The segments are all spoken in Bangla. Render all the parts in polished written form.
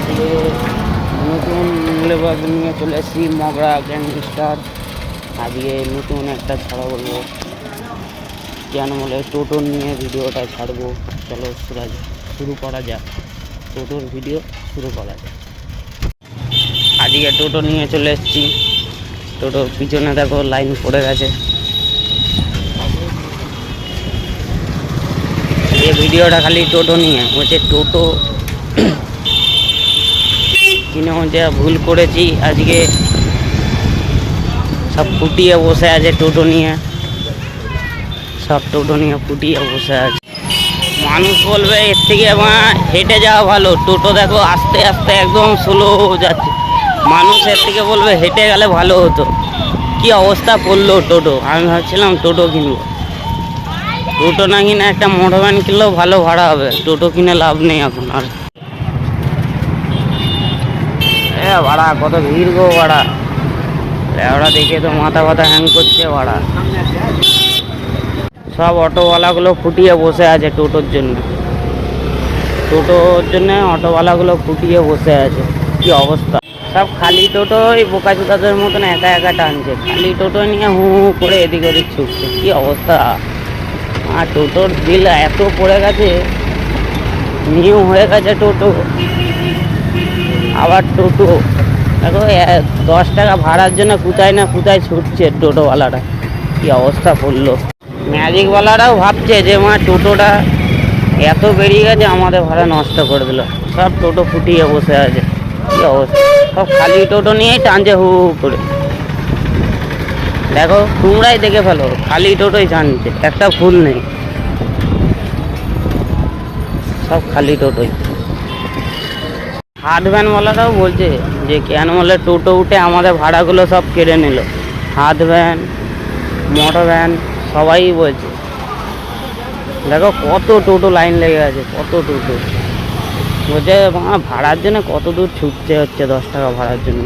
আজকে নতুন ব্লগ নিয়ে চলে এসেছি মগরা গ্যাংস্টার। আজকে নতুন একটা ছাড়া বলবো, কেন বলে টোটো নিয়ে ভিডিওটা ছাড়বো। চলো শুরু করা যাক, টোটোর ভিডিও শুরু করা যাক। আজকে টোটো নিয়ে চলে এসেছি। টোটোর পিছনে দেখো লাইন পড়ে গেছে। এই ভিডিওটা খালি টোটো নিয়ে হচ্ছে, টোটো কিনে হচ্ছে ভুল করেছি। আজকে সব ফুটিয়ে বসে আছে টোটো নিয়ে, সব টোটো নিয়ে ফুটিয়ে বসে আছে। মানুষ বলবে এর থেকে আমার হেঁটে যাওয়া ভালো, টোটো দেখো আস্তে আস্তে একদম স্লো যাচ্ছে। মানুষ এর থেকে বলবে হেঁটে গেলে ভালো হতো। কি অবস্থা পড়লো টোটো। আমি ভাবছিলাম টোটো কিনবো, টোটো না কিনে একটা মোটর ভ্যান কিনলেও ভালো ভাড়া হবে। টোটো কিনে লাভ নেই এখন আর। ভাড়া কত ভিড় গো ভাড়া, ওরা দেখে তো মাথা ব্যথা হ্যাং করছে ভাড়া। সব অটোওয়ালাগুলো ফুটিয়ে বসে আছে টোটোর জন্য, অটোওয়ালাগুলো ফুটিয়ে বসে আছে। কি অবস্থা, সব খালি টোটো ওই বোকাচোদাদের মতন একা একা টানছে। খালি টোটো নিয়ে হু হু করে এদিক ওদিক ছুটছে। কি অবস্থা। আর টোটোর বিল এত পড়ে গেছে, নিউ হয়ে গেছে টোটো। আবার টোটো দেখো 10 টাকা ভাড়ার জন্য কোথায় না কোথায় ছুটছে টোটোওয়ালারা। কি অবস্থা পড়লো। ম্যাজিকওয়ালারাও ভাবছে যে টোটোটা এত বেরিয়ে গেছে, আমাদের ভাড়া নষ্ট করে দিল। সব টোটো ফুটিয়ে বসে আছে। কি অবস্থা, সব খালি টোটো নিয়েই টানছে হু হু করে। দেখো তোমরাই দেখে ফেলো, খালি টোটোই টানছে, একটা ফুল নেই, সব খালি টোটোই। হাত ভ্যানওয়ালারাও বলছে যে কেন বলে টোটো উঠে আমাদের ভাড়াগুলো সব কেড়ে নিল। হাত ভ্যান, মোটর ভ্যান সবাই বলছে। দেখো কত টোটো লাইন লেগে আছে, কত টোটো বলছে ভাড়ার জন্য কত দূর ছুটতে হচ্ছে 10 টাকা ভাড়ার জন্য।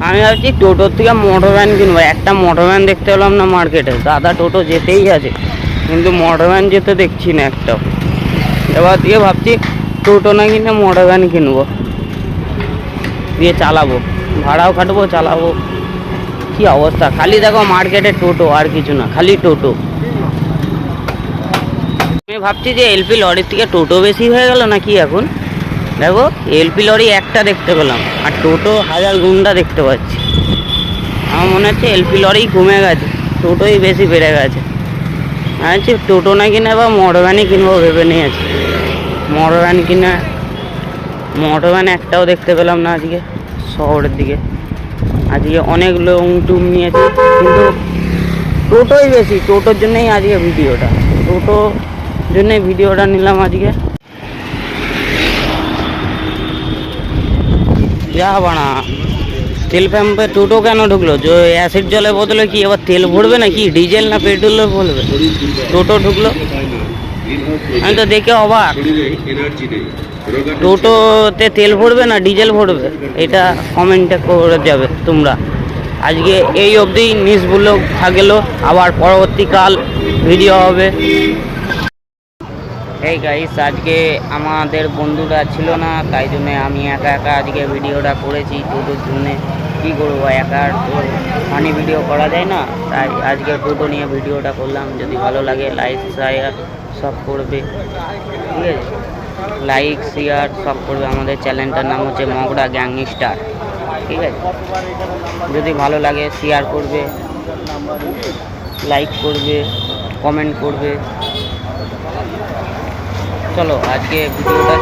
আমি ভাবছি টোটোর থেকে মোটর ভ্যান কিনবো। একটা মোটর ভ্যান দেখতে পেলাম না মার্কেটে। দাদা টোটো যেতেই আছে কিন্তু মোটর ভ্যান যেতে দেখছি না একটাও। এবার দিয়ে ভাবছি টোটো না কিনে মোটর ভ্যান কিনবো, দিয়ে চালাবো, ভাড়াও খাটবো, চালাবো। কি অবস্থা, খালি দেখো মার্কেটে টোটো, আর কিছু না, খালি টোটো। আমি ভাবছি যে এলপি লরির থেকে টোটো বেশি হয়ে গেল নাকি এখন। দেখো এলপি লরি একটা দেখতে পেলাম, আর টোটো হাজার গুন্ডা দেখতে পাচ্ছি। আমার মনে হচ্ছে এলপি লরি কমে গেছে, টোটোই বেশি বেড়ে গেছে। আমি ভাবছি টোটো না কিনে বা মোটর ভ্যানই কিনবো ভেবে নিয়েছি। মোটর ভ্যান কিনে, মোটর ভ্যান একটাও দেখতে পেলাম না আজকে শহরের দিকে। আজকে অনেক লং টুম নিয়েছে, কিন্তু টোটোই বেশি। টোটোর জন্যই আজকে ভিডিওটা, টোটোর জন্যই ভিডিওটা নিলাম আজকে। যা বানা, তেল পাম্পে টোটো কেন ঢুকলো? যে অ্যাসিড জলের বদলে কি এবার তেল ভরবে না কি, ডিজেল না পেট্রোলে ভরবে? টোটো ঢুকলো, আমি তো দেখে অবাক। টোটোতে তেল ভরবে না ডিজেল ভরবে, এটা কমেন্টে করে যাবে তোমরা। আজকে এই অবধি নিউজ ব্লগ থাকলো, আবার পরবর্তীকাল ভিডিও হবে। এই গাইস, আজকে আমাদের বন্ধুরা ছিল না, তাই জন্য আমি একা একা আজকে ভিডিওটা করেছি টোটোর জন্যে। কী করবো, একা তো ফানি ভিডিও করা যায় না, তাই আজকে টোটো নিয়ে ভিডিওটা করলাম। যদি ভালো লাগে লাইক শেয়ার সব করবে, ঠিক আছে? লাইক শেয়ার সব করবে। আমাদের চ্যানেলটার নাম হচ্ছে মগরা গ্যাংস্টার, ঠিক আছে? যদি ভালো লাগে শেয়ার করবে, লাইক করবে, কমেন্ট করবে। চলো আজকে ভিডিওটা